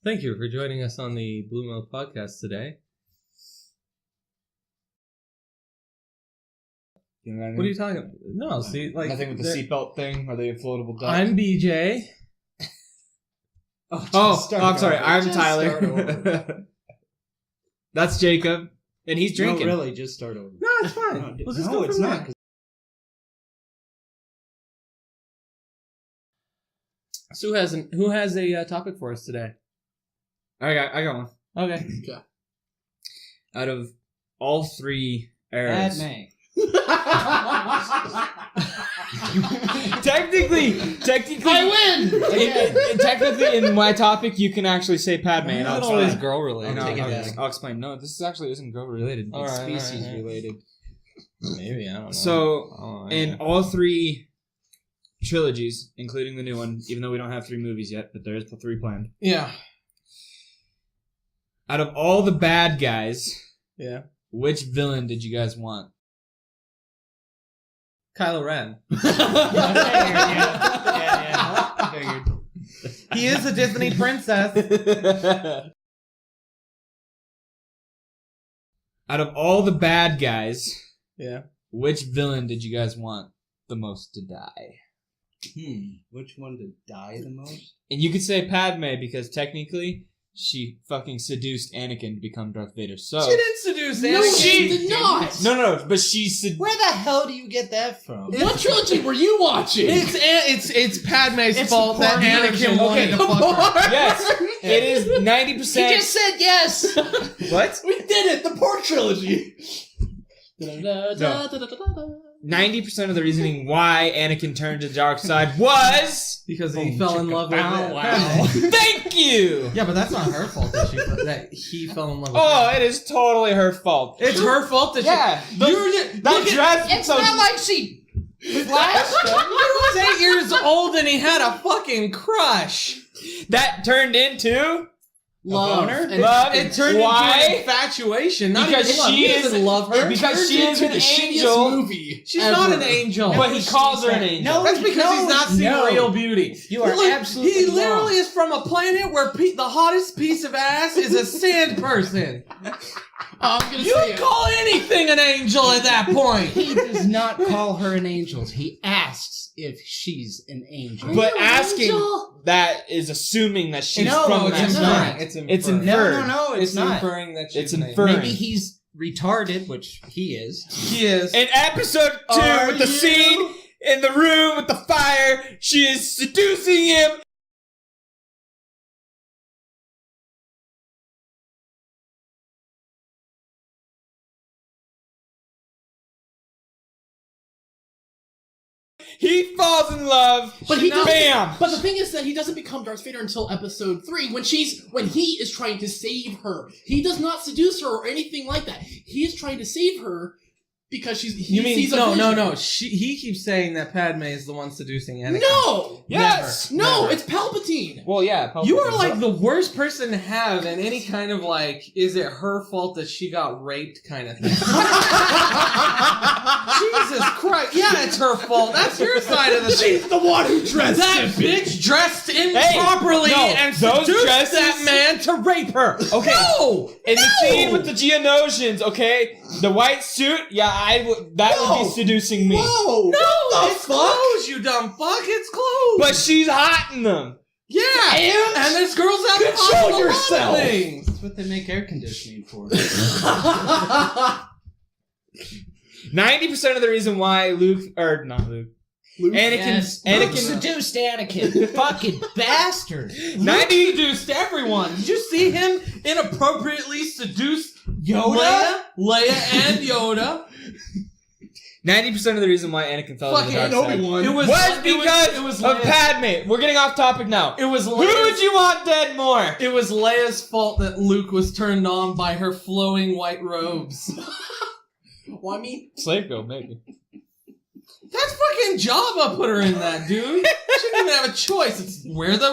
Thank you for joining us on the BlueMilk podcast today. You know what I mean? What are you talking about? No, see, like... Nothing with the seatbelt thing or the inflatable duck. I'm BJ. I'm sorry. I'm Tyler. That's Jacob. And he's drinking. No, really, just start over. No, it's fine. We'll just go it's from not. there. So who has a topic for us today? I got one. Okay. Out of all three eras. May. Technically, I win! technically, in my topic, you can actually say Padme. And Not I'll always explain. girl related. I'll explain. No, this actually isn't girl related. All It's right, species all right. related. Maybe, I don't know. So, in all three trilogies, including the new one, even though we don't have 3 movies yet, but there's 3 planned. Yeah. Out of all the bad guys, Yeah. which villain did you guys want? Kylo Ren. I figured. He is a Disney princess. Out of all the bad guys, Yeah. which villain did you guys want the most to die? Which one to die the most? And you could say Padme because technically she fucking seduced Anakin to become Darth Vader. So She didn't seduce Anakin. No, she did not! No, but she Where the hell do you get that from? It's- What trilogy were you watching? It's Padme's It's fault that porn Anakin version. wanted Okay, to fuck her. Yes, it is 90%. He just said yes! What? We did it! The porn trilogy! 90% of the reasoning why Anakin turned to the dark side was Because he fell in love with bow, it. wow. thank you. Yeah, but that's not her fault that he fell in love with Oh, her. it is totally her fault. It's her fault that Yeah, that dress. It's not like she flashed him. He was 8 years old and he had a fucking crush. That turned into Love. boner? Love. It turned Why? into an infatuation. Not Because even love. she He is- doesn't love her. because she is an angel. movie. She's not an angel. But he calls her an angel. No, That's because he's not seeing no. real beauty. You are absolutely He literally wrong. is from a planet where the hottest piece of ass is a sand person. I'm gonna You say call anything an angel at that point. He does not call her an angel. He asks if she's an angel. But asking that is assuming that she's from it's that inferring. planet. It's inferring. It's inferred. No, It's not. inferring that she's It's an angel. inferring. Maybe he's retarded, which he is. He is. In episode 2, Are with the you? scene in the room with the fire, she is seducing him. He falls in love. But he doesn't. Bam! But the thing is that he doesn't become Darth Vader until episode 3, when he is trying to save her. He does not seduce her or anything like that. He is trying to save her because he sees a vision. No. He keeps saying that Padme is the one seducing Anakin. No! Yes! No, Never. it's Palpatine! Well, yeah. You are like the worst person to have in any kind of like, is it her fault that she got raped kind of thing. Jesus Christ. Yeah, it's her fault. That's your side of the thing. She's the one who dressed That him! bitch dressed improperly and those seduced dresses- that man to rape her. Okay. No! In the scene with the Geonosians, okay? The white suit, yeah, that would be seducing me. Whoa! No, it's clothes, you dumb fuck. It's clothes. But she's hot in them. Yeah, and there's girls out there Control on a lot of yourself. things. That's what they make air conditioning for. 90% of the reason why Anakin Seduced Anakin. Fucking bastard. 90 Seduced everyone. Did you see him inappropriately seduce Yoda? Leia and Yoda? 90% of the reason why Anakin fell into the dark side Obi-Wan. It was because it was of Leia's, Padme. We're getting off topic now. It was Who would Leia's, you want dead more? it was Leia's fault that Luke was turned on by her flowing white robes. Well, I mean, Slave girl, maybe. That's fucking Jabba put her in that, dude. She didn't even have a choice. It's wear the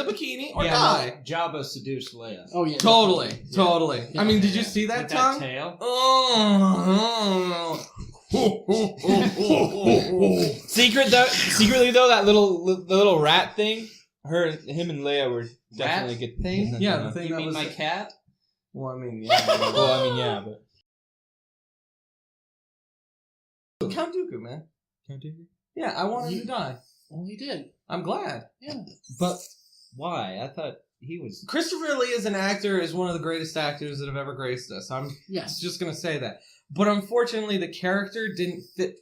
bikini or die. Jabba seduced Leia. oh yeah. Totally. I mean, did you see that With tongue? that tail. Oh. Secretly though, that little rat thing, him and Leia were definitely rat get thing? Yeah, the thing You that mean was my cat? Well, I mean, yeah. Well, I mean, yeah, but Count Dooku, man. Yeah, I want him to die. Well, he did. I'm glad. Yeah. But why? I thought he was. Christopher Lee as an actor is one of the greatest actors that have ever graced us. I'm Yes. just gonna say that. But unfortunately, the character didn't fit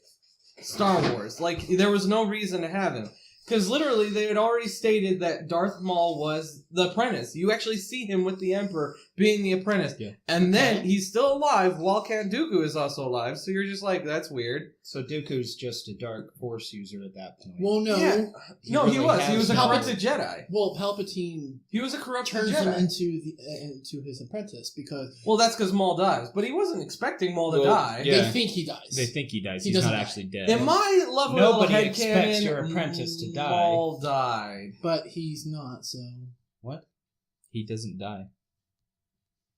Star Wars. Like, there was no reason to have him. Because literally, they had already stated that Darth Maul was the apprentice. You actually see him with the Emperor being the apprentice. Yeah. And then he's still alive while Count Dooku is also alive. So you're just like, that's weird. So Dooku's just a dark force user at that point. Well, no. Yeah. No, he really was. He has was a no- corrupted Jedi. Well, Palpatine He was a corrupted turns him Jedi. into his apprentice because Well, that's because Maul dies. But he wasn't expecting Maul to Well, die. yeah. they think he dies. they think he dies. He He's doesn't not die. actually dead. In my lovely Nobody little expects headcanon, your apprentice to die. Maul died. But he's not, so... What? He doesn't die.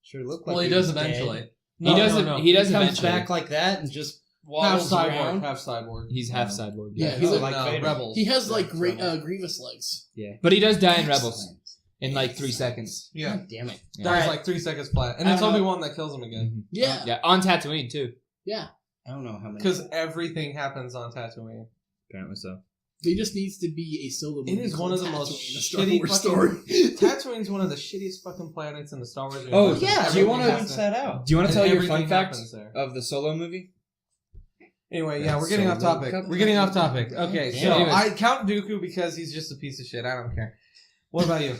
Sure looked like Well, he was does dead. eventually. He doesn't. He does He comes eventually. back like that and just Half waddles cyborg. around. Half cyborg. He's half cyborg. Yeah, Oh, he's like no, Vader. Rebels. He has, like, Rebels. Grievous legs. Yeah, but he does die in Rebels Excellent. in like 3 seconds. Yeah. God damn it. Yeah. Dies Alright. like 3 seconds flat. And I it's don't know. Obi-Wan that kills him again. Yeah. Yeah, on Tatooine too. Yeah. I don't know how many. Because everything happens on Tatooine. Apparently so. There just needs to be a solo movie. It is one of the called most Tatooine, a Star shitty Wars fucking... Tatooine's one of the shittiest fucking planets in the Star Wars Oh, universe. yeah, do Everything you want to happens point that out? Do you want to and tell your everything fun fact happens there. of the Solo movie? Anyway, yeah, That's we're getting so off topic. low. We're getting off topic. Okay, Yeah. so Anyways. I count Dooku because he's just a piece of shit. I don't care. What about you?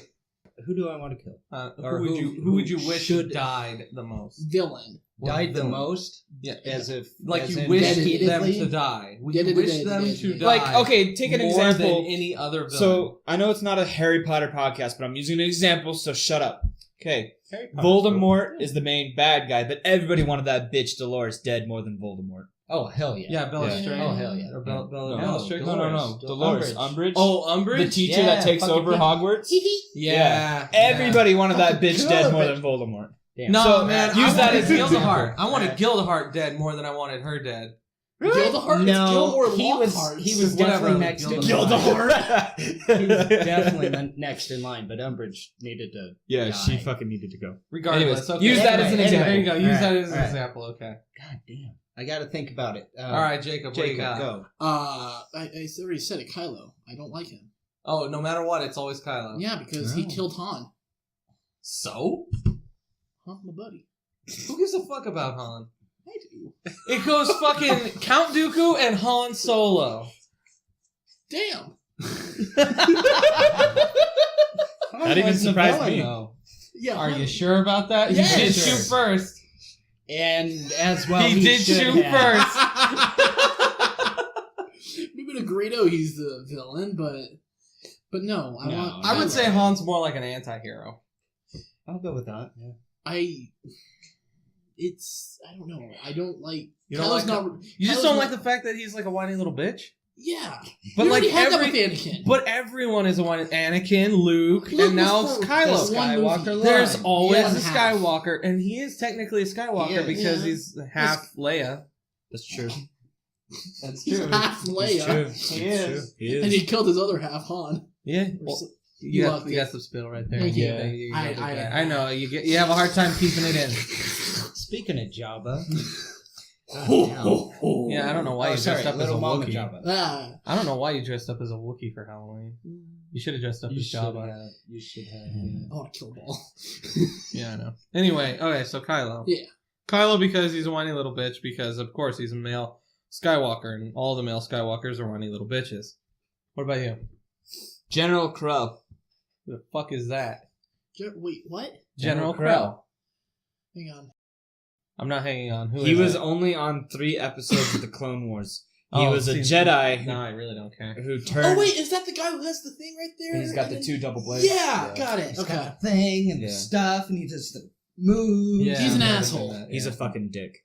Who do I want to kill? Or Who would you wish should- died the most? Villain. Died the villain? most? Yeah. As if... Like as you in- wish Dedicated- them to die. You Dedicated- wish them to dedicated. die. Like, okay, take an more example. than any other villain. So I know it's not a Harry Potter podcast, but I'm using an example, so shut up. Okay, Harry Potter's Voldemort is the main bad guy, but everybody wanted that bitch Dolores dead more than Voldemort. Oh, hell yeah. yeah, Bellatrix. Yeah. Oh, hell yeah. Or No, Bellatrix. No. Dolores. Umbridge. Oh, Umbridge. The teacher Yeah, that takes fucking over yeah. Hogwarts. Yeah. Everybody wanted that bitch Good, dead more but- than Voldemort. Damn. No, So, man. use I that wanted as an Gildehart. example. I wanted Gildehart dead more than I wanted her dead. Gildehart? No, It's Gilmore he was Lockhart. definitely Whatever, next in line. Gildehart. He was definitely next in line, but Umbridge needed to Yeah, die. she fucking needed to go. Regardless, Anyways, okay. use that as an Anyway, example. There you go. Use Alright, that as an alright. example. Okay. God damn. I got to think about it. All right, Jacob. What do you Jacob, got? go. I already said it, Kylo. I don't like him. Oh, no matter what, it's always Kylo. Yeah, because he Oh. killed Han. So? Han, my buddy. Who gives a fuck about Han? I do. It goes fucking Count Dooku and Han Solo. Damn. That even surprised me. Yeah. Are Han- you sure about that? Yes. He did Sure. shoot first. And as well, he did should shoot have. first. Maybe to Greedo he's the villain, but no. No, I would Kylo. say Han's more like an anti-hero. I'll go with that. Yeah. I don't know. I don't like. You don't Kylo's like not. You just Kylo's don't not- like the fact that he's like a whiny little bitch? Yeah, But we like already had that every with Anakin. but everyone is a whiny Anakin, Luke, Luke and now was it's for Kylo. the one Skywalker movie. line. There's always Yeah. a Skywalker, and he is technically a Skywalker He is. because Yeah. he's half Leia. That's true. That's He's half Leia, He is. He and he killed his other half, Han. Yeah. Or Well, so- you got, lucky. you got some spill right there. Thank you. Yeah, I- I know you have a hard time keeping it in. Speaking of Jabba. Yeah, I don't know why Oh, you sorry, dressed up as a Little Mama Wookiee. Jabba. Ah, I don't know why you dressed up as a Wookiee for Halloween. You should have dressed up You as should Jabba. have. You should have. I want to kill Ball. Yeah, I know. Anyway, okay, so Kylo. Yeah. Kylo because he's a whiny little bitch because of course he's a male Skywalker and all the male Skywalkers are whiny little bitches. What about you? General Crow. Who the fuck is that? Wait, what? General Krell. Hang on. I'm not hanging on. Who He is was that? only on 3 episodes of the Clone Wars. He Oh, was a seems- Jedi No, I really don't care. who turned. Oh wait, is that the guy who has the thing right there? He's got And the then- 2 double blades. Yeah, got it. He's Okay. got the thing and Yeah. the stuff, and he does the moves. Yeah, He's an I'm not asshole. into that, He's yeah. a fucking dick.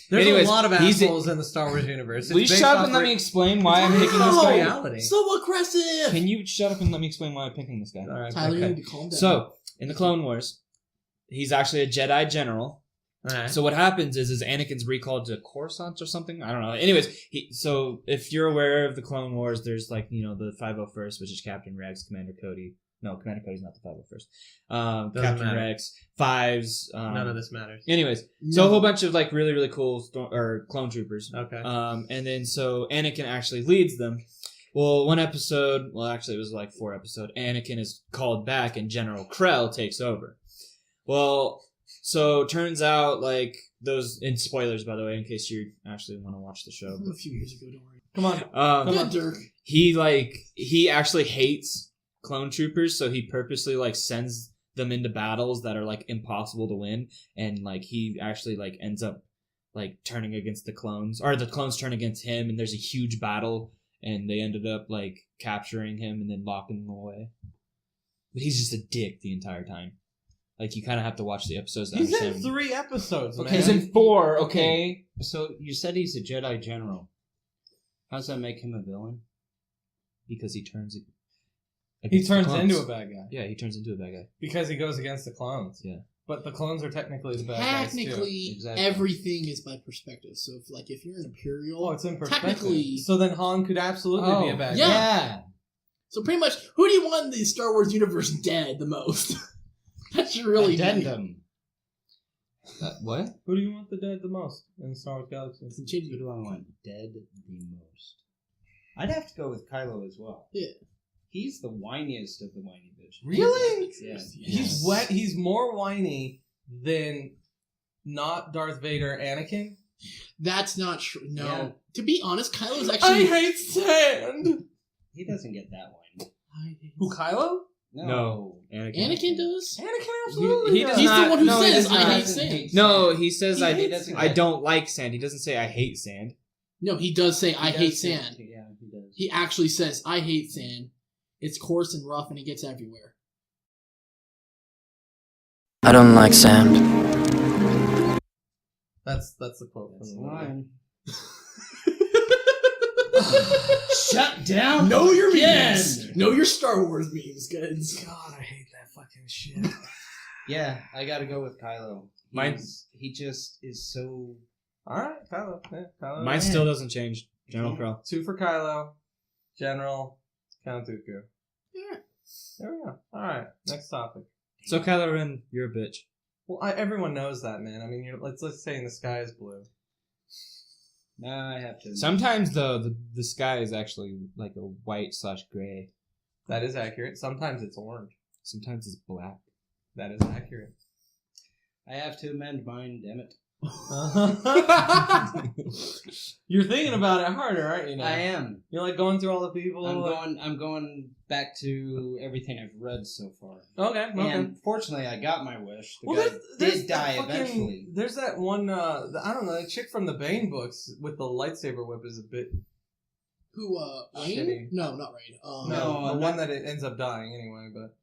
There's Anyways, a lot of he's a- assholes in the Star Wars universe. It's Will you based shut up off and let re- me explain why I'm It's picking based this off guy? reality. So aggressive. Can you shut up and let me explain why I'm picking this guy? All right, Tyler, you okay. need to calm down. So, in the Clone Wars, he's actually a Jedi general. Alright. So what happens is Anakin's recalled to Coruscant or something. I don't know. Anyways, so if you're aware of the Clone Wars, there's like the 501st, which is Captain Rex, Commander Cody, No, Commander Cody's not the 501st. Doesn't Captain matter. Rex, Fives. None of this matters. Anyways, so a whole bunch of like really, really cool clone troopers. Okay. And then so Anakin actually leads them. Well, one episode, well, actually it was like 4 episodes, Anakin is called back and General Krell takes over. Well, so turns out like those, and spoilers by the way, in case you actually want to watch the show. A few years ago, don't worry. Come on. Come Yeah, on. Dirk. He actually hates clone troopers, so he purposely like sends them into battles that are like impossible to win, and like he actually like ends up like turning against the clones, or the clones turn against him, and there's a huge battle, and they ended up like capturing him and then locking him away. But he's just a dick the entire time. Like you kind of have to watch the episodes to He's understand. in 3 episodes, man. Okay, He's in 4, okay? So you said he's a Jedi general. How does that make him a villain? Because he turns. He against the turns clones. into a bad guy. Yeah, he turns into a bad guy. Because he goes against the clones. Yeah. But the clones are technically the bad guys, too. Technically, Exactly. everything is by perspective. So, if you're an Imperial, Oh, it's in perspective. technically. So then Han could absolutely be a bad Yeah. guy. Yeah. So pretty much, who do you want in the Star Wars universe dead the most? That should really be. Addendum. What? Who do you want the dead the most in the Star Wars galaxy? Some change Who do I want dead the most? I'd have to go with Kylo as well. Yeah. He's the whiniest of the whiny bitches. Really? Yeah. He's wet. He's more whiny than not Darth Vader Anakin. That's not true. No. Yeah. To be honest, Kylo's I actually. hate sand. He doesn't get that whiny. Who, Kylo? No. Anakin does? Anakin absolutely he does. does He's not- the one who no, he says, does I not. hate sand. No, he says He I hates sand. I don't like sand. He doesn't say I hate sand. No, he does say, I hate sand. Yeah, he does. He actually says, I hate sand. It's coarse and rough and it gets everywhere. I don't like sand. That's the quote That's from the the movie. line. Shut down. Know your again. memes. Know your Star Wars memes, kids. God, I hate that fucking shit. Yeah, I gotta go with Kylo. He just is so. All right, Kylo. Yeah, Kylo. Mine still doesn't change. General Krell. 2 for Kylo. General Count Dooku. Yeah. There we go. All right, next topic. So Kylo Ren, you're a bitch. Well, everyone knows that, man. I mean, let's say the sky is blue. Nah, I have to. Sometimes the sky is actually like a white/gray. That is accurate. Sometimes it's orange. Sometimes it's black. That is accurate. I have to amend mine. Damn it. You're thinking about it harder, aren't you? Now? I am. You're like going through all the people. I'm going back to everything I've read so far. Okay. And fortunately, I got my wish. The Well, guy there's did die that fucking- eventually. There's that one. I don't know. The chick from the Bane books with the lightsaber whip is a bit. Who, Rain? Shitty. No, not Rain. No, No, the I'm one not- that it ends up dying anyway. But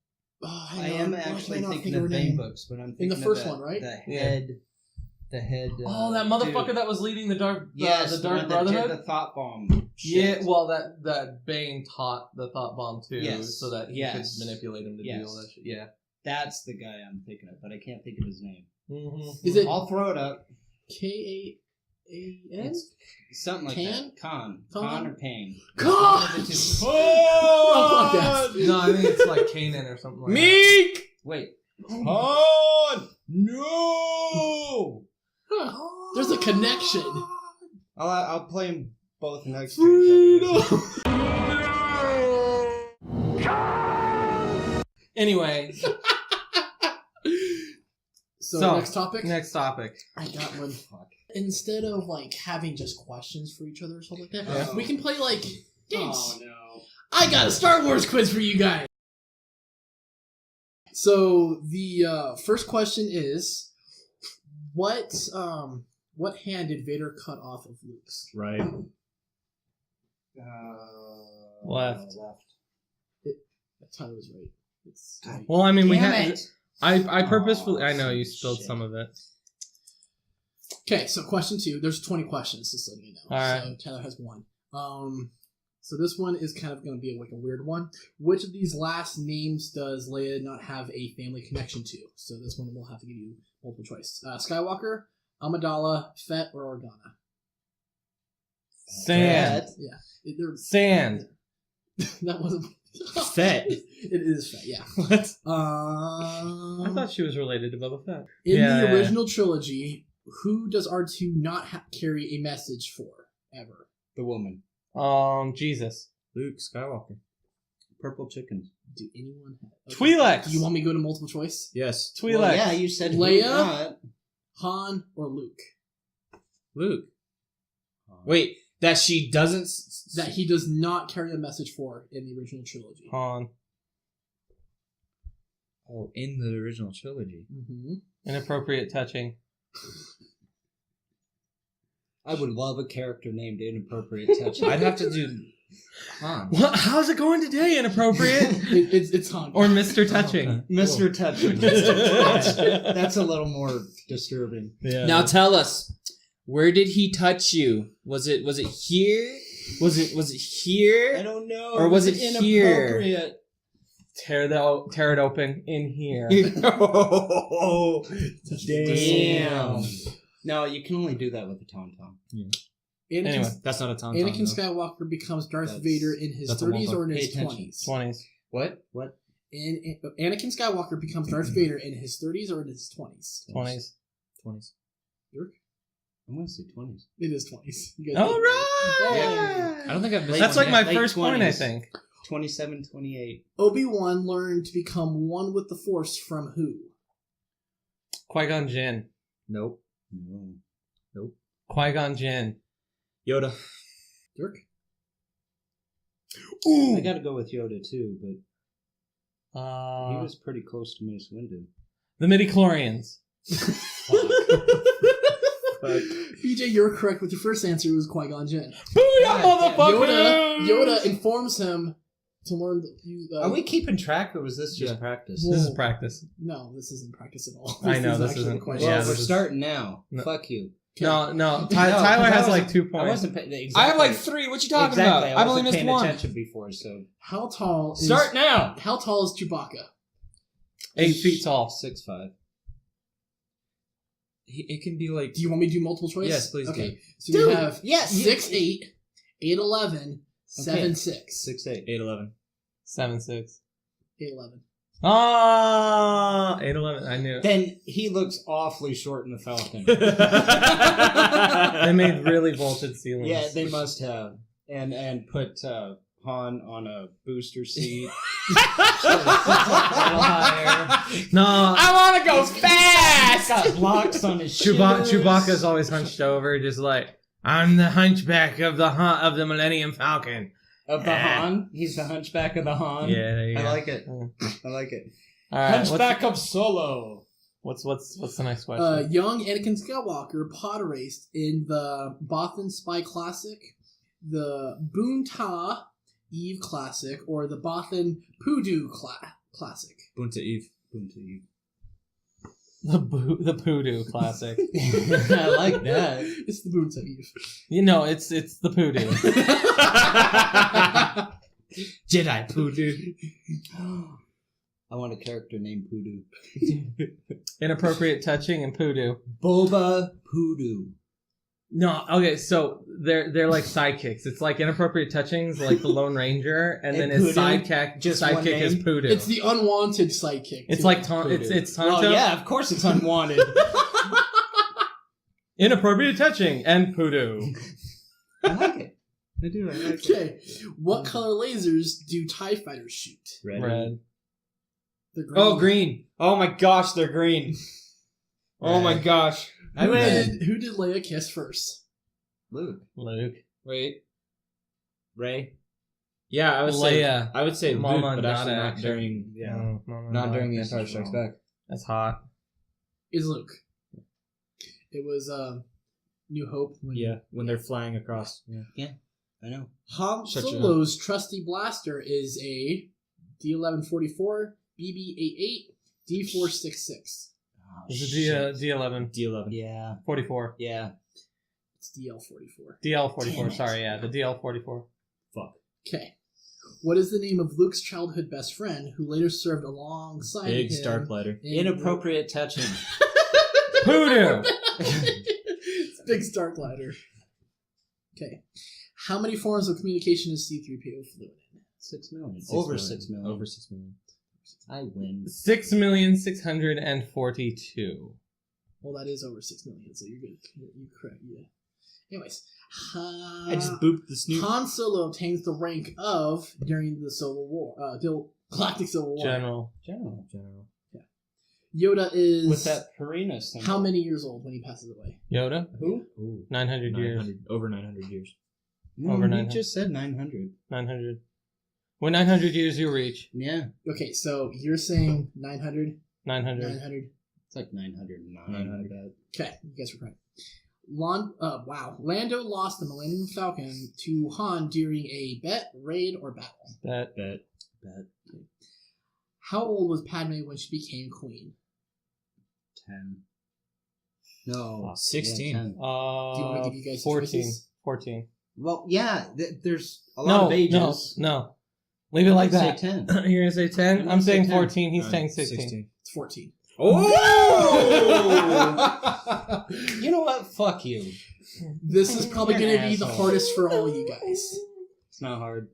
I am actually thinking of her Bane name. books, but I'm In thinking the first of one, right? The head. oh, that motherfucker that was leading the Dark. Yes, the Dark one that did Brotherhood. the thought bomb. Yeah, shit. well, that Bane taught the thought bomb too, Yes. so that he Yes. could manipulate him to Yes. do all that shit. Yeah. That's the guy I'm thinking of, but I can't think of his name. Mm-hmm. Is it I'll throw it up. K-A-A-N? It's something like Can? that. Con Con? or Pain. God! One of the two. Oh, fuck that. No, I think it's like Kanan or something like Meek! Wait. Han! No! Huh. There's a connection. I'll play them both next to each other. that. Anyway, So, next topic? Next topic. I got one. Instead of like having just questions for each other or something like that, Yeah. we can play like games. Oh no. I got a Star Wars quiz for you guys. So the first question is, what hand did Vader cut off of Luke's? Right. Left. That time was right. It's right. Well, I mean, we Damn had. it. I purposefully. I know you Some spilled shit. some of it. Okay, so question 2. There's 20 questions, just letting you know. All right. So Tyler has one. So this one is kind of going to be like a weird one. Which of these last names does Leia not have a family connection to? So this one will have to give you multiple choice. Skywalker, Amidala, Fett, or Organa. Sand. Yeah. They're- Sand. that wasn't Fett. It is Fett, yeah. What? I thought she was related to Boba Fett. In the original trilogy, who does R2 not carry a message for, ever? The woman. Jesus. Luke Skywalker. Purple chickens. Do anyone have... Twi'leks. Do you want me to go to multiple choice? Yes. Twi'leks. Well, yeah, you said Leia? who not. Han or Luke? Luke. Wait, that she doesn't... That he does not carry a message for in the original trilogy. Han. Oh, in the original trilogy. Mm-hmm. Inappropriate touching. I would love a character named Inappropriate Touch. I'd have to do Han. What? How's it going today? Inappropriate? It's Han. Or Mr. Touching? Okay. Mr. Touching. That's a little more disturbing. Yeah. Now tell us, where did he touch you? Was it here? Was it here? I don't know. Or was it here? inappropriate? Tear it open in here. Oh, damn. No, you can only do that with a tauntaun. Anyway, That's not a tauntaun. Anakin though. Skywalker becomes Darth That's- Vader in his that's a 30s wompa. or in Pay his attention. 20s? 20s. What? Anakin Skywalker becomes Darth Vader in his 30s or in his 20s? 20s. 20s. Dirk? I'm going to say 20s. It is 20s. You guys All did right! Yeah. I don't think I've missed That's one like my yet. first point, I 20s. think. 27, 28. Obi-Wan learned to become one with the Force from who? Qui-Gon Jinn. Nope. No. Qui-Gon Jinn. Yoda. Dirk? I got to go with Yoda too, but he Uh, was pretty close to Mace Windu. the midichlorians. BJ, you're correct with your first answer. It was Qui-Gon Jinn. Booyah, motherfucker! Yoda informs him to learn to use... Are we keeping track, or was this just Yeah. practice? This is practice. No, this isn't practice at all. I know, this actually isn't- the question. Well, Yeah, we're this is- starting now. No. Fuck you. No. No, Tyler 'cause I has like wasn't- 2 I points. wasn't paying exactly. I have like 3. What you talking exactly. about? I I've only wasn't missed paying 1. attention before, so How tall is... Start now. How tall is Chewbacca? 8 feet tall. 6'5". It can be like... Do you want me to do multiple choice? Yes, please Okay. do. So Dude, we have yes. 6'8", 8'11", 7'6". 6'8". 8'11". 7'6". 8'11". Ah, 8'11". I knew. Then he looks awfully short in the Falcon. They made really vaulted ceilings. Yeah, they must have. And put Han on a booster seat. A little higher. No, I want to go fast! Got blocks on his shoes. Chewbacca's always hunched over, just like, I'm the hunchback of the Millennium Falcon. Of the Han. He's the hunchback of the Han. Yeah, there you I go. like it. Mm. I like it. All right, Hunchback of Solo. what's the next question? Young Anakin Skywalker pod raced in the Bothan Spy Classic, the Boonta Eve Classic, or the Bothan Poodoo Classic. Bunta Eve. The Poodoo classic. I like that. It's the Boonta Eve. You know, it's the Poodoo. Jedi Poodoo. I want a character named Poodoo. Inappropriate touching and Poodoo. Boba Poodoo. No, okay, so they're like sidekicks. It's like inappropriate touchings, like the Lone Ranger, and then And his Poodoo? sidekick Just one is name? Poodoo. It's the unwanted sidekick. It's too. like Poodoo. it's Tonto. Well, yeah, of course it's unwanted. Inappropriate touching and Poodoo. I like it. I do. I like it. Okay, what color lasers do TIE fighters shoot? Red. The green. Oh, green. Oh my gosh, they're green. Oh my gosh. Who did Leia kiss first? Luke. Luke. Wait. Ray. Yeah, I would Leia. say. I would say Mama, Luke, but actually not not action. during. Yeah. No, Not during the This is Empire Strikes wrong. Back. That's hot. Is Luke. It was New Hope. When they're flying across. Yeah. I know. Han Shut your Solo's trusty blaster is a D1144, BB-88, D466. Oh, It's a shit. D11. D11. Yeah. 44. Yeah. It's DL44. DL44, Damn it. sorry, yeah, the DL44. Fuck. Okay. What is the name of Luke's childhood best friend who later served alongside Big him? Starklighter. in- Inappropriate touching. Poodoo! It's Big Starklighter. Okay. How many forms of communication is C-3PO fluent in? 6 million. 6 Over million. 6 million. Over 6 million. I win. 6,642,000. Well, that is over 6 million, so you're good. You're correct. Yeah. Anyways, I just booped the snoot. Han Solo obtains the rank of during the Civil War, the Galactic Civil War. General. Yoda is With that Purina symbol. how many years old when he passes away? Yoda? Who? 900 years. Over 900 years. No, Over he 900. just said 900. 900. When 900 years you reach? Yeah. Okay, so you're saying 900? 900. 900. It's like 909. 900. Okay, you guys were correct. Lando lost the Millennium Falcon to Han during a bet, raid, or battle. Bet. How old was Padme when she became queen? 10. No. 16. Yeah, 10. Do you want to give you guys 14. choices? 14. Well, yeah, there's a lot of ages. No. Leave it like Say that. 10. You're going to say 10? I'm I'm saying gonna say 14. He's saying 16. It's 14. Oh! You know what? Fuck you. This is probably You're going an to be the asshole. hardest for all you guys. It's not hard.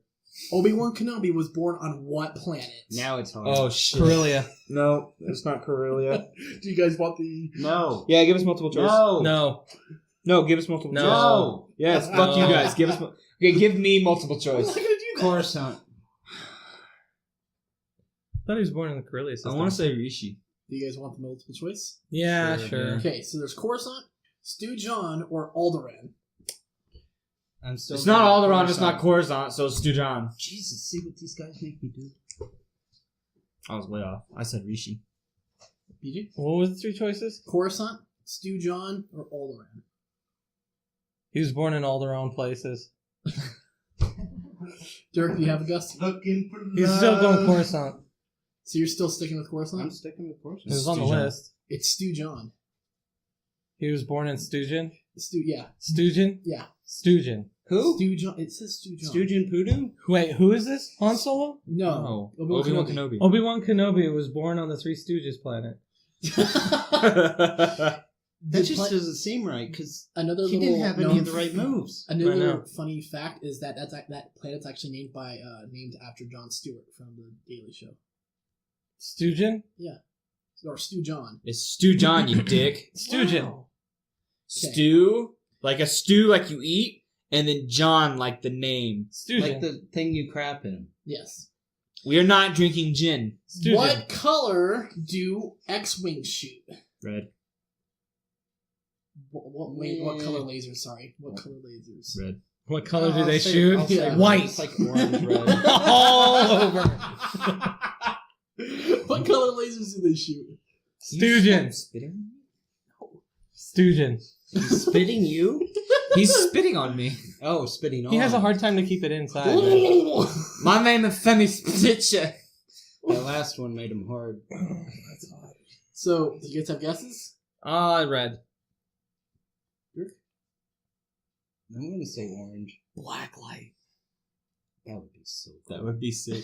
Obi-Wan Kenobi was born on what planet? Now it's hard. Oh, shit. Corellia. No, it's not Corellia. Do you guys want the... No. Yeah, give us multiple choice. No. No. Give us multiple No. choice. No. Yes, No. fuck you guys. Give us. Okay, give me multiple I'm choice. not going to do that. Coruscant. I thought he was born in the Corellia I system. want to say Rishi. Do you guys want the multiple choice? Yeah, Sure, sure. yeah. Okay, so there's Coruscant, Stu John, or Alderaan. I'm still. It's not going Alderaan, it's not Coruscant, so it's Stujon. Jesus, see what these guys make me do. I was way off. I said Rishi. BG? What was the three choices? Coruscant, Stu John, or Alderaan? He was born in all the wrong places. Dirk, do you have a guess? Looking for He's still going Coruscant. So you're still sticking with I'm Coruscant? sticking with He Coruscant. was on the Stujon. list. It's Stu John. He was born in Stujan. Yeah. Stujan? Yeah. Stujan. Who? Stu John. It says Stu John. Stoojan Poodoo? Wait, who is this? Han Solo? No. Obi-Wan Kenobi. Obi-Wan Kenobi was born on the Three Stooges planet. That just doesn't seem right, because Another he little didn't have any known of the right moves. I Another know. funny fact is that that planet's actually named after Jon Stewart from the Daily Show, Stujan? or Stu John. It's Stu John, you dick. Stujan. Wow. Stew, like a stew like you eat, and then John like the name. Stujan. Like the thing you crap in. Yes. We are not drinking gin. Stujan. What color do X-wings shoot? Red. What color lasers? Sorry, what color lasers? Red. What color do I'll they say- shoot? I'll say White. It's like orange red. All over. What color lasers do they shoot? Stujan. Spitting? Stujan. He's spitting you? He's spitting on me. Oh, spitting on. He has a hard time to keep it inside. My name is Femi Spitcher. That last one made him hard. So, do you guys have guesses? Red. I'm gonna say orange. Black light. That would be so cool. That would be sick.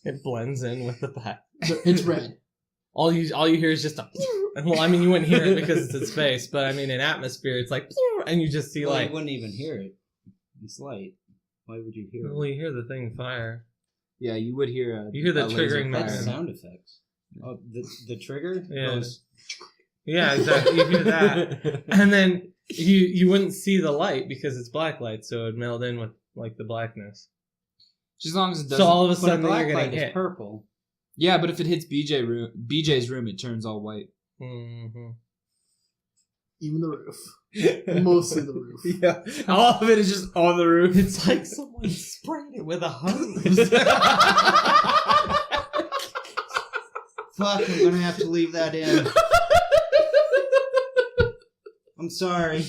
It blends in with the back. It's red. All you hear is just a. Well, I mean, you wouldn't hear it because it's in space, but I mean, in atmosphere, it's like, and you just see Well, like. you wouldn't even hear it. It's light. Why would you hear Well, it? you hear the thing fire. Yeah, you would hear. You hear the a triggering laser That's mechanism. fire. sound effects. Oh, the trigger Yeah. goes. Yeah, exactly. You hear that, and then you wouldn't see the light because it's black light, so it'd meld in with like the blackness. Just as long as it doesn't. So all of a But sudden a black you're gonna light is hit. purple. Yeah, but if it hits BJ's room, it turns all white. Mm-hmm. Even the roof. Mostly the roof. Yeah, all of it is just on the roof. It's like someone sprayed it with a hose. Fuck, I'm gonna have to leave that in. I'm sorry.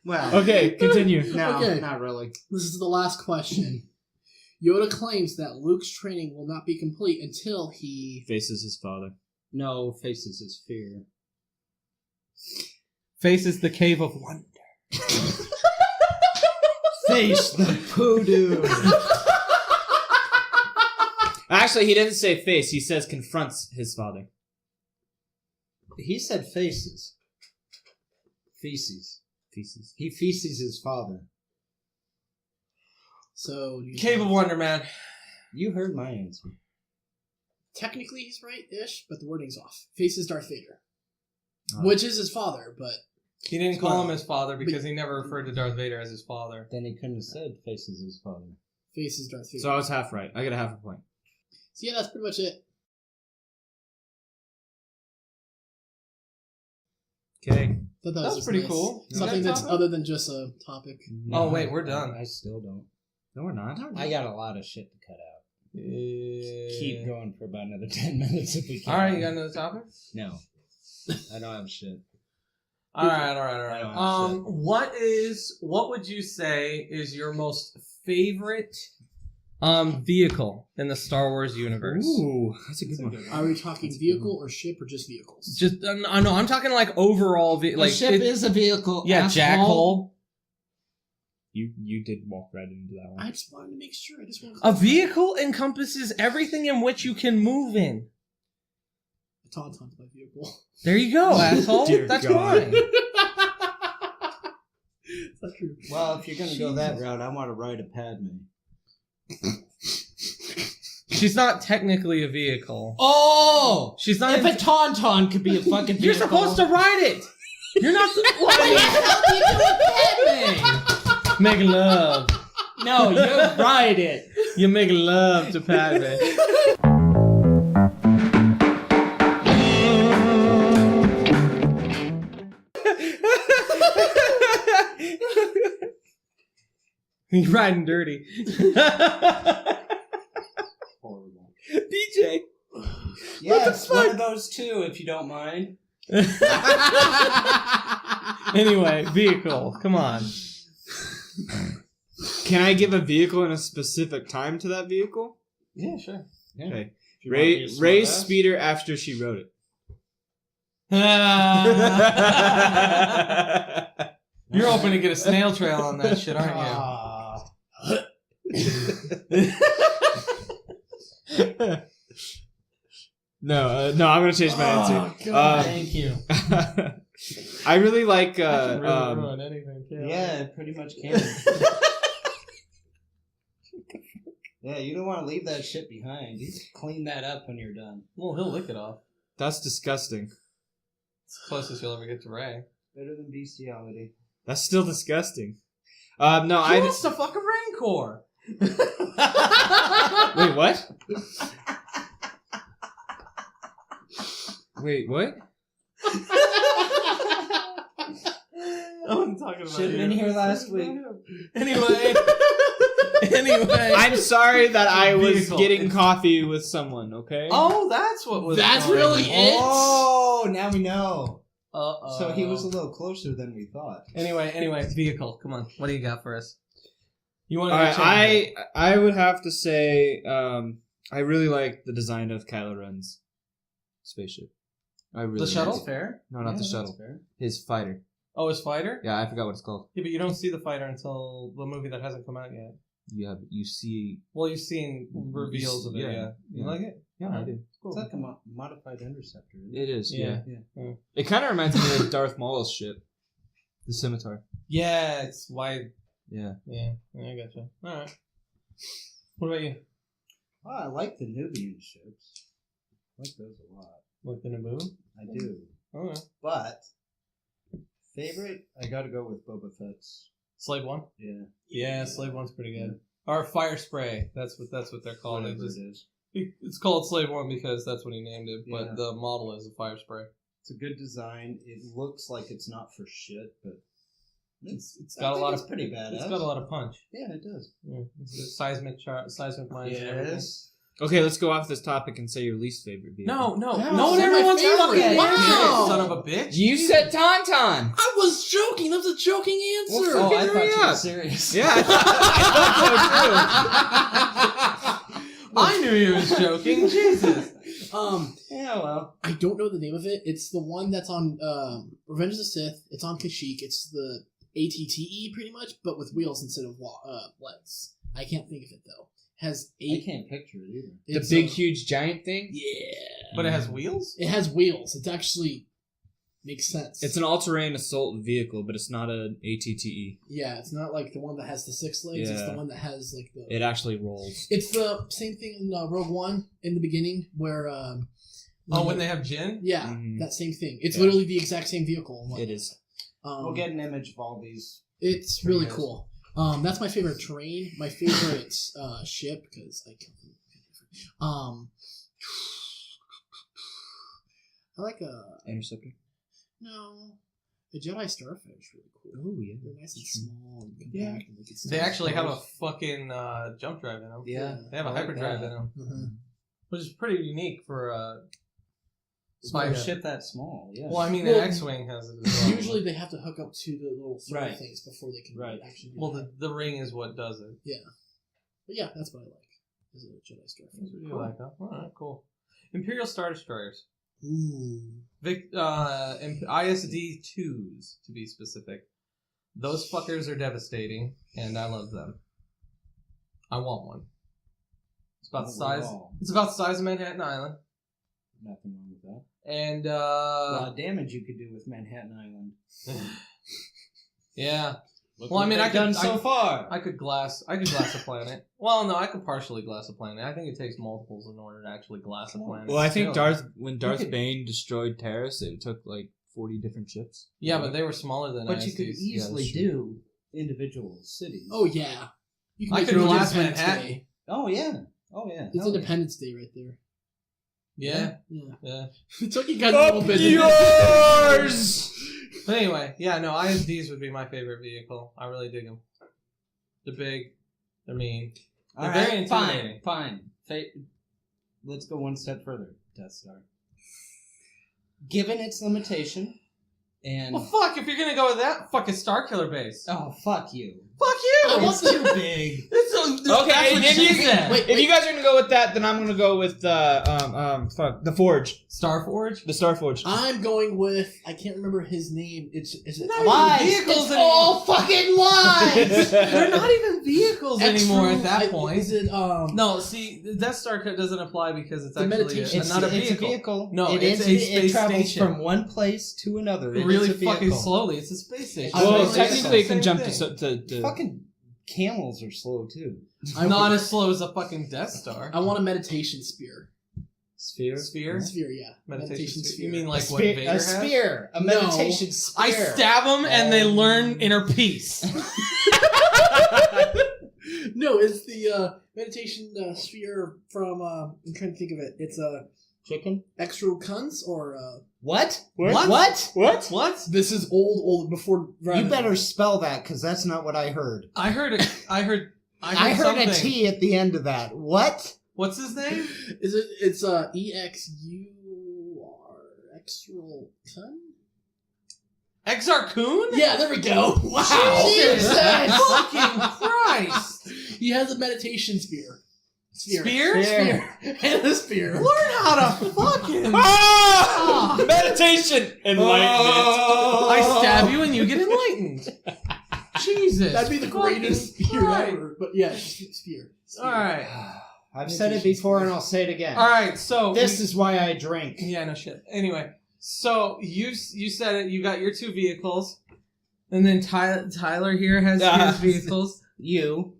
Well, Okay, continue. no, Okay. not really. This is the last question. Yoda claims that Luke's training will not be complete until he... Faces his father. No, faces his fear. Faces the cave of wonder. Face the Poodoo. Actually, he didn't say face. He says confronts his father. He said faces. Feces. Feces. He feces his father. So... Cave of Wonder, man. You heard my answer. Technically, he's right-ish, but the wording's off. Faces Darth Vader. Oh. Which is his father, but... He didn't call him his father because he never referred to Darth Vader as his father. Then he couldn't have said faces his father. Faces Darth Vader. So I was half right. I get a half a point. So yeah, that's pretty much it. Okay. Thought That was just pretty nice. cool. You Something got a that's topic? other than just a topic. Oh, wait, we're done. I still don't. No, we're not. I got a lot of shit to cut out. Keep going for about another 10 minutes if we can. All right, you got another topic? No. I don't have shit. All right. I don't have shit. What would you say is your most favorite vehicle in the Star Wars universe? Ooh, that's a good one. Are we talking vehicle or ship or just vehicles? Just no, I'm talking like overall. A ship is a vehicle. yeah, asshole. jackhole. You did walk right into that one. I just wanted to make sure. A vehicle encompasses everything in which you can move in. A tauntaun's my vehicle. There you go, asshole. Dear That's God. mine. It's not true. Well, if you're going to go that route, I want to ride a Padme. She's not technically a vehicle. Oh! She's not. If a tauntaun could be a fucking vehicle. You're supposed to ride it. You're not. What the hell do you do with Padme? Make love. No, you ride it. You make love to Padme. You're riding dirty. Horrible. DJ. Yeah, it's one of those two, if you don't mind. Anyway, vehicle. Come on. Can I give a vehicle and a specific time to that vehicle? Yeah, sure. Okay. If you want to be a Ray's smartass. speeder after she wrote it. You're hoping to get a snail trail on that shit, aren't you? No, I'm gonna change my answer. God, thank you. I really like. I can really ruin anything. Yeah, it pretty much can. Yeah, you don't want to leave that shit behind. You clean that up when you're done. Well, he'll lick it off. That's disgusting. It's the closest you'll ever get to Ray. Better than bestiality. That's still disgusting. No, He I. wants to fuck a Rancor. Wait, what? Wait, what? I'm talking about Should have you. been here last week. Anyway. I'm sorry that I was Vehicle. getting coffee with someone. Okay. Oh, that's what was. That's going really on. it? Oh, now we know. Uh-oh. So he was a little closer than we thought. Anyway, vehicle. Come on. What do you got for us? You want All to right, I would have to say I really like the design of Kylo Ren's spaceship. I really the shuttle? like it. Fair. No, not the Yeah, shuttle. that's fair. His fighter. Oh, his fighter? Yeah, I forgot what it's called. Yeah, but you don't see the fighter until the movie that hasn't come out yet. Yeah, but you see. Well, you've seen reveals of it, Yeah. yeah. You Yeah. like it? Yeah, I do. Cool. It's like a modified interceptor. Isn't it? It is. Yeah. Yeah. It kind of reminds me of Darth Maul's ship, the scimitar. Yeah, it's wide. Yeah. Yeah, I gotcha. Alright. What about you? Oh, I like the Nubian ships. I like those a lot. Like the Naboo? I do. Okay. But favorite, I got to go with Boba Fett's. Slave 1? Yeah. Yeah, Slave 1's pretty good. Or Fire Spray. That's what they're called. Whatever It just- it is. It's called Slave 1 because that's what he named it, but Yeah. the model is a Fire Spray. It's a good design. It looks like it's not for shit, but It's I got a think lot it's of pretty badass. It's got a lot of punch. Yeah, it does. Yeah. It's seismic lines and everything. Yes. Okay, let's go off this topic and say your least favorite vehicle. No, No, one say ever my wants to favorite. fucking Wow. answer it, son of a bitch. You said Tauntaun. I was joking. That was a joking answer. Oh, I Fucking thought hurry you were up. serious. Yeah, I thought I knew he was joking. Jesus. Yeah, well. I don't know the name of it. It's the one that's on Revenge of the Sith. It's on Kashyyyk. It's the ATTE pretty much, but with wheels instead of legs. I can't think of it though. Has I 8. can't picture it either. It's the big, huge, giant thing. Yeah. But it has wheels? It has wheels. It's actually Makes sense. It's an all-terrain assault vehicle, but it's not an ATTE. Yeah, it's not like the one that has the 6 legs. It's Yeah. the one that has like the. It actually rolls. It's the same thing in Rogue One in the beginning where. when they have Jin? Yeah, Mhm. that same thing. It's Yeah. literally the exact same vehicle. It is. We'll get an image of all these. It's really Yes. cool. That's my favorite terrain. My favorite ship because I come from. I like a Interceptor. a Jedi Starfighter is really cool. Oh, yeah. They're nice and small and compact. Yeah. And They actually have a fucking jump drive in them. Yeah. They have a I like hyperdrive that. in them, Uh-huh. which is pretty unique for a spy By a ship. ship that small, yeah. Well, I mean, Well, an X-wing has it as well. Usually they have to hook up to the little throttle Right. things before they can Right. actually do Well, that. the ring is what does it. But yeah, that's what I like. Is a Jedi Starfighter. That's what you like, huh? All right, cool. Imperial Star Destroyers. Ooh. ISD 2s, to be specific. Those fuckers are devastating, and I love them. I want one. It's about the size. It's about the size of Manhattan Island, Nothing wrong with that. and A lot of damage you could do with Manhattan Island. yeah. Look Well, I what mean, they've I could- done so far. I could glass a planet. Well, no, I could partially glass a planet. I think it takes multiples in order to actually glass a planet. Well, I think Still. when Darth could- Bane destroyed Terrace, it took like 40 different ships. Yeah, but they were smaller than But you could ISDs. easily that's true. do individual cities. Oh yeah. You I make could your own glass Independence Manhattan. Day. Oh yeah. Oh yeah. It's Hell yeah. Independence Day right there. Yeah, Yeah. yeah. It took you guys a little bit. yours! But anyway, yeah, no, ISDs would be my favorite vehicle. I really dig them. They're big. They're mean. All They're right, very intimidating. fine. Let's go one step further. Death Star. Given its limitation, and Well, fuck, if you're gonna go with that, fuck a Star Killer base. oh fuck you, Fuck you! it's too big. It's Okay, that's what if she you, said. if you guys are gonna go with that, then I'm gonna go with the Forge, Starforge? the Star Forge. I'm going with I can't remember his name. Is it Not Lies. even vehicles It's anymore. all fucking lies. They're not even vehicles anymore at that point. Is it No, see, the Death Star cut doesn't apply because it's The actually meditation- It's not a it's vehicle. No, it it's is. a It space travels station. from one place to another. It really is a fucking vehicle. slowly. It's a space station. I Well, was technically, it can Same jump thing. to Fucking camels are slow too. Not as slow as a fucking Death Star. I want a meditation spear. Sphere. Sphere? Sphere, yeah. Meditation sphere. sphere. You mean like a what Vader a has? spear, a No. meditation spear. I stab them and they learn inner peace. No, it's the meditation sphere from I'm trying to think of it. It's chicken. extra guns or What? What? What? What? this is old before. You better spell that because that's not what I heard. I heard I heard something. a T at the end of that. What? What's his name? Is it? It's EXUR extra gun. Exarcoon? Yeah, there we go. Wow. Jesus Jesus. fucking Christ! He has a meditation spear. Spear? Spear. And a spear. Learn how to fucking. Ah! Meditation! Enlightenment. I stab you and you get enlightened. Jesus. That'd be the greatest fucking spear Christ. ever. But yeah, spear. Alright. I've said it before and I'll say it again. Alright, so. This is why I drink. Yeah, no shit. Anyway, so you said it, you got your two vehicles, and then Tyler here has his vehicles, You.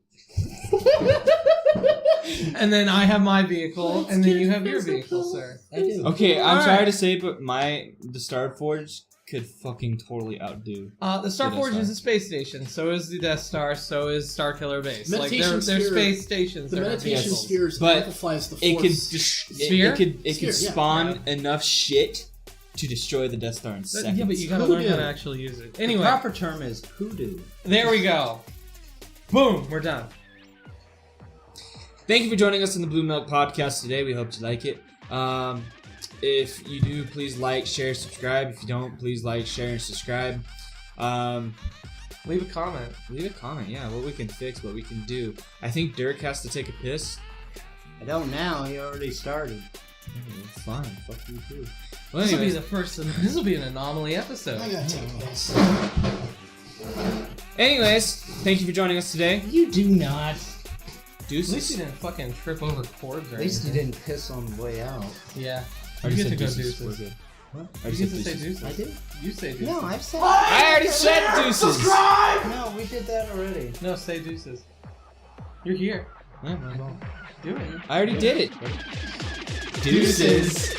and then I have my vehicle, and then you have your vehicle, sir. I do. Okay, I'm Alright. sorry to say, but the Star Forge could fucking totally outdo. The Star The Death Forge Star. is a space station, so is the Death Star, so is Star Killer Base. Like, Meditation they're sphere- space stations. The they're meditation vehicles. spear But amplifies the force. It could just Sphere? it could Sphere, yeah. spawn enough shit to destroy the Death Star in seconds. Yeah, but you gotta learn how to actually use it. Anyway, The proper term is Poodoo. there we go. Boom, we're done. Thank you for joining us on the BlueMilk podcast today. We hope you like it. If you do, please like, share, subscribe. If you don't, please like, share, and subscribe. Leave a comment. Leave a comment, yeah, what we can fix, what we can do. I think Dirk has to take a piss. I don't now. He already started. Oh, fine, fuck you too. Well, This will be anyways, the first. This will be an anomaly episode. I gotta take this. thank you for joining us today. You do not. At least Deuces. you didn't fucking trip over cords or At least you anything. didn't piss on the way out. Yeah. I You just get to said go deuces. deuces. We're good. I You get to said say deuces. deuces. I did? You say deuces. No, I've said. I already said deuces. No, we did that already. No, say deuces. You're here. Yeah, my fault. Do it. I already did it. Deuces.